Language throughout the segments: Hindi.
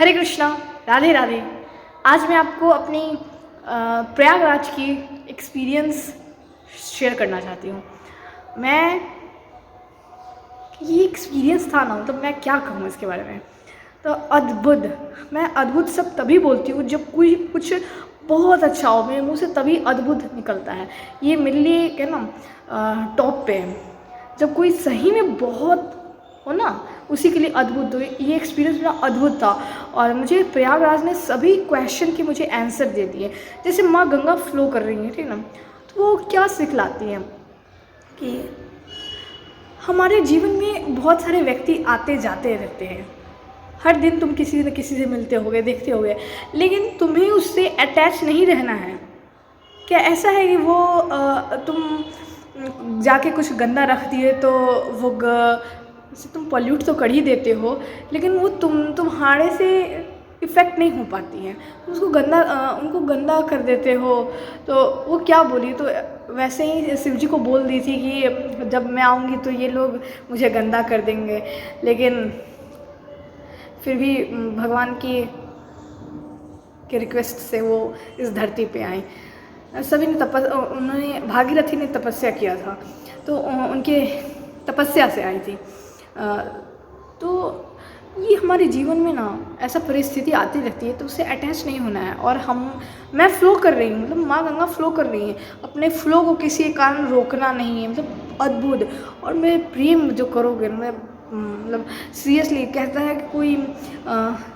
हरे कृष्णा, राधे राधे। आज मैं आपको अपनी प्रयागराज की एक्सपीरियंस शेयर करना चाहती हूँ। मैं ये एक्सपीरियंस था ना, मतलब मैं क्या कहूँ इसके बारे में। तो अद्भुत, मैं अद्भुत सब तभी बोलती हूँ जब कोई कुछ बहुत अच्छा हो, मेरे मुँह से तभी अद्भुत निकलता है। ये मेरे लिए क्या ना टॉप पे है। जब कोई सही में बहुत हो ना, उसी के लिए अद्भुत हो। ये एक्सपीरियंस मेरा अद्भुत था और मुझे प्रयागराज ने सभी क्वेश्चन के मुझे आंसर दे दिए। जैसे माँ गंगा फ्लो कर रही है, ठीक ना, तो वो क्या सिखलाती हैं कि हमारे जीवन में बहुत सारे व्यक्ति आते जाते रहते हैं। हर दिन तुम किसी न किसी से मिलते होगे, देखते होगे, लेकिन तुम्हें उससे अटैच नहीं रहना है। क्या ऐसा है कि वो तुम जाके कुछ गंदा रख दिए तो वो जैसे तुम पॉल्यूट तो कर ही देते हो, लेकिन वो तुम्हारे से इफ़ेक्ट नहीं हो पाती हैं। उसको उनको गंदा कर देते हो। तो वो क्या बोली, तो वैसे ही शिव जी को बोल दी थी कि जब मैं आऊँगी तो ये लोग मुझे गंदा कर देंगे, लेकिन फिर भी भगवान की के रिक्वेस्ट से वो इस धरती पे आई। सभी ने उन्होंने भागीरथी ने तपस्या किया था, तो उनके तपस्या से आई थी। तो ये हमारे जीवन में ना ऐसा परिस्थिति आती रहती है, तो उससे अटैच नहीं होना है। और मैं फ़्लो कर रही हूँ, मतलब माँ गंगा फ़्लो कर रही है, अपने फ़्लो को किसी के कारण रोकना नहीं है। मतलब अद्भुत। और मैं प्रेम जो करोगे, मतलब सीरियसली कहता है कि कोई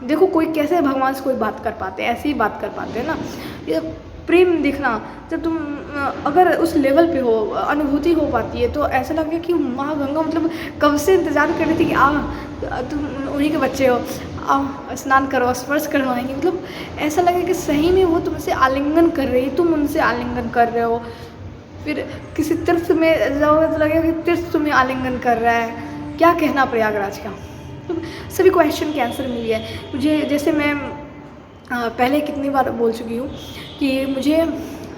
देखो कोई कैसे भगवान से कोई बात कर पाते हैं, ऐसे ही बात कर पाते हैं ना। ये प्रेम दिखना, जब तुम अगर उस लेवल पे हो, अनुभूति हो पाती है, तो ऐसा लगेगा कि माँ गंगा मतलब कब से इंतज़ार कर रही थी कि तुम उन्हीं के बच्चे हो, आओ स्नान करो, स्पर्श करवाएंगे। मतलब ऐसा लगेगा कि सही में वो तुमसे आलिंगन कर रही है, तुम उनसे आलिंगन कर रहे हो। फिर किसी तीर्थ में जाओगे तो लगेगा कि तीर्थ तुम्हें आलिंगन कर रहा है। क्या कहना प्रयागराज का। तो सभी क्वेश्चन के आंसर मिल गया मुझे। जैसे मैं पहले कितनी बार बोल चुकी हूँ कि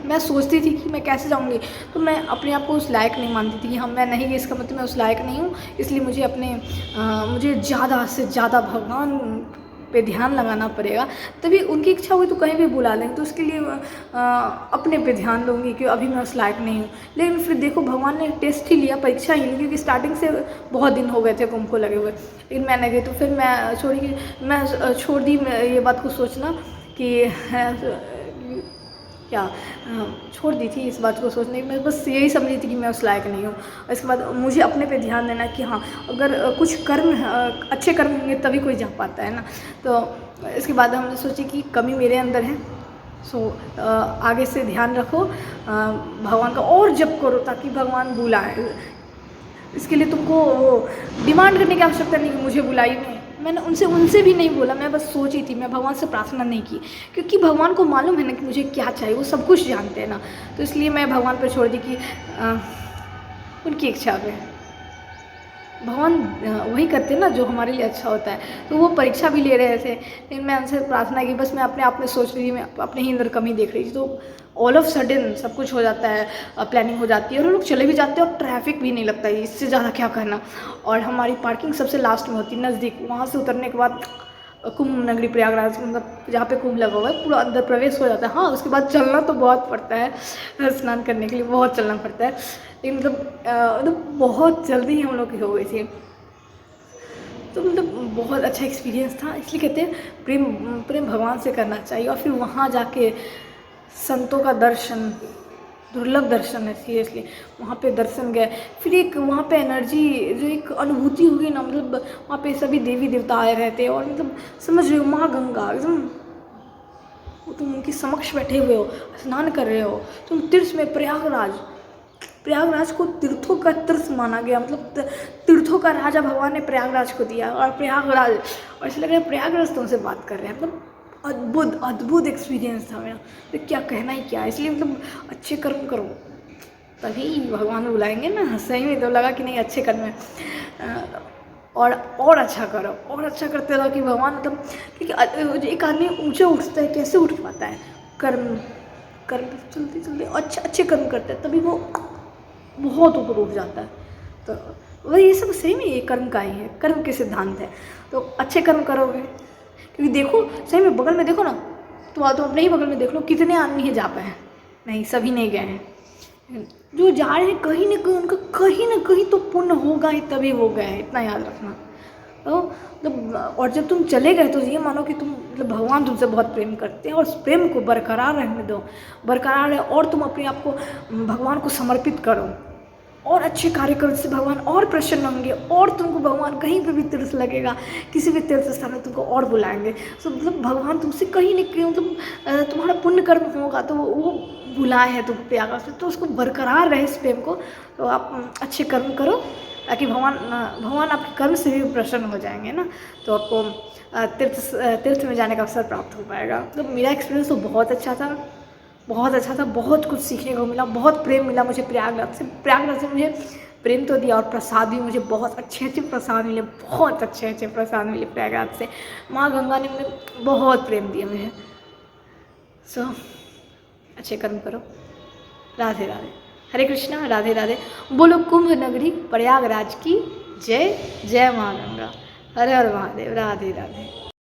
मैं सोचती थी कि मैं कैसे जाऊँगी, तो मैं अपने आप को उस लायक नहीं मानती थी कि हाँ मैं नहीं, इसका मतलब मैं उस लायक नहीं हूँ। इसलिए मुझे ज़्यादा से ज़्यादा भगवान पे ध्यान लगाना पड़ेगा, तभी उनकी इच्छा हुई तो कहीं भी बुला लेंगे। तो उसके लिए अपने पे ध्यान दूँगी कि अभी मैं उस लायक नहीं हूँ। लेकिन फिर देखो भगवान ने टेस्ट ही लिया, परीक्षा ही ली, क्योंकि स्टार्टिंग से बहुत दिन हो गए थे कुंभ को लगे हुए, लेकिन मैं नहीं गई। तो फिर मैं छोड़ दी ये बात को सोचना कि क्या छोड़ दी थी इस बात को सोचने की। मैं बस यही समझी थी कि मैं उस लायक नहीं हूँ। और इसके बाद मुझे अपने पे ध्यान देना कि हाँ, अगर कुछ कर्म अच्छे कर्म होंगे तभी कोई जा पाता है ना। तो इसके बाद हमने सोची कि कमी मेरे अंदर है, सो आगे से ध्यान रखो, भगवान का और जप करो ताकि भगवान बुलाए। इसके लिए तुमको डिमांड करने की आवश्यकता नहीं कि मुझे बुलाइए। मैंने उनसे भी नहीं बोला, मैं बस सोची थी, मैं भगवान से प्रार्थना नहीं की, क्योंकि भगवान को मालूम है ना कि मुझे क्या चाहिए, वो सब कुछ जानते हैं ना। तो इसलिए मैं भगवान पर छोड़ दी कि उनकी इच्छा पे। भगवान वही करते हैं ना जो हमारे लिए अच्छा होता है। तो वो परीक्षा भी ले रहे थे, लेकिन मैं उनसे प्रार्थना की, बस मैं अपने आप में सोच रही थी, मैं अपने ही अंदर कमी देख रही थी। तो ऑल ऑफ सडन सब कुछ हो जाता है, प्लानिंग हो जाती है और लोग चले भी जाते हैं और ट्रैफिक भी नहीं लगता है। इससे ज़्यादा क्या कहना। और हमारी पार्किंग सबसे लास्ट में होती है, नज़दीक। वहाँ से उतरने के बाद कुंभ नगरी प्रयागराज, मतलब जहाँ पे कुंभ लगा हुआ है, पूरा अंदर प्रवेश हो जाता है। हाँ, उसके बाद चलना तो बहुत पड़ता है, स्नान करने के लिए बहुत चलना पड़ता है, लेकिन मतलब बहुत जल्दी हम लोग की हो गई थी। तो मतलब बहुत अच्छा एक्सपीरियंस था। इसलिए कहते हैं प्रेम प्रेम भगवान से करना चाहिए। और फिर वहाँ जाके संतों का दर्शन, दुर्लभ दर्शन है सीरियसली। वहाँ पे दर्शन गए, फिर एक वहाँ पे एनर्जी, जो एक अनुभूति हुई ना, मतलब वहाँ पे सभी देवी देवता आए रहते हैं और मतलब समझ रहे हो माँ गंगा एकदम, तुम उनके समक्ष बैठे हुए हो, स्नान कर रहे हो, तुम तीर्थ में प्रयागराज को तीर्थों का तीर्थ माना गया। मतलब तीर्थों का राजा भगवान ने प्रयागराज को दिया। और प्रयागराज, और ऐसा लग रहा है प्रयागराज तुमसे बात कर रहे हैं। मतलब अद्भुत अद्भुत एक्सपीरियंस था मेरा, तो क्या कहना ही क्या। इसलिए मतलब अच्छे कर्म करो तभी भगवान बुलाएंगे ना। सही में तो लगा कि नहीं, अच्छे कर्म है और अच्छा करो, और अच्छा करते रहो कि भगवान, मतलब क्योंकि एक आदमी ऊँचे उठता है, कैसे उठ पाता है, कर्म चलते चलते अच्छे कर्म करते हैं, तभी वो बहुत ऊपर उठ जाता है। तो वही ये सब सही में ये कर्म का ही है, कर्म के सिद्धांत है। तो अच्छे कर्म करोगे, क्योंकि देखो सही में बगल में देखो ना, तो तुम अपने ही बगल में देख लो कितने आदमी हैं जा पाए हैं, नहीं सभी नहीं गए हैं। जो जा रहे हैं कहीं ना कहीं उनका कहीं ना कहीं तो पुण्य होगा ही, तभी हो गए हैं, इतना याद रखना। तो मतलब और जब तुम चले गए तो ये मानो कि तुम मतलब भगवान तुमसे बहुत प्रेम करते हैं, और उस प्रेम को बरकरार रहने दो, बरकरार रहे, और तुम अपने आप को भगवान को समर्पित करो, और अच्छे कार्य करो, जिससे भगवान और प्रसन्न होंगे, और तुमको भगवान कहीं पे भी तीर्थ लगेगा, किसी भी तीर्थ स्थान में तुमको और बुलाएंगे। तो मतलब भगवान तुमसे कहीं ना कहीं मतलब तुम्हारा पुण्य कर्म होगा तो वो बुलाए हैं तुम प्रयागराज से, तो उसको बरकरार रहे इस प्रेम को। तो आप अच्छे कर्म करो ताकि भगवान आपके कर्म से भी प्रसन्न हो जाएंगे ना, तो आपको तीर्थ में जाने का अवसर प्राप्त हो पाएगा। तो मेरा एक्सपीरियंस तो बहुत अच्छा था, बहुत अच्छा था, बहुत कुछ सीखने को मिला, बहुत प्रेम मिला मुझे प्रयागराज से मुझे प्रेम तो दिया, और प्रसाद भी मुझे बहुत अच्छे प्रसाद मिले, बहुत अच्छे प्रसाद मिले प्रयागराज से। माँ गंगा ने मुझे बहुत प्रेम दिया मुझे। सो अच्छे कर्म करो। राधे राधे, हरे कृष्णा, राधे राधे। बोलो कुंभ नगरी प्रयागराज की जय, जय माँ गंगा, हर हर महादेव, राधे राधे।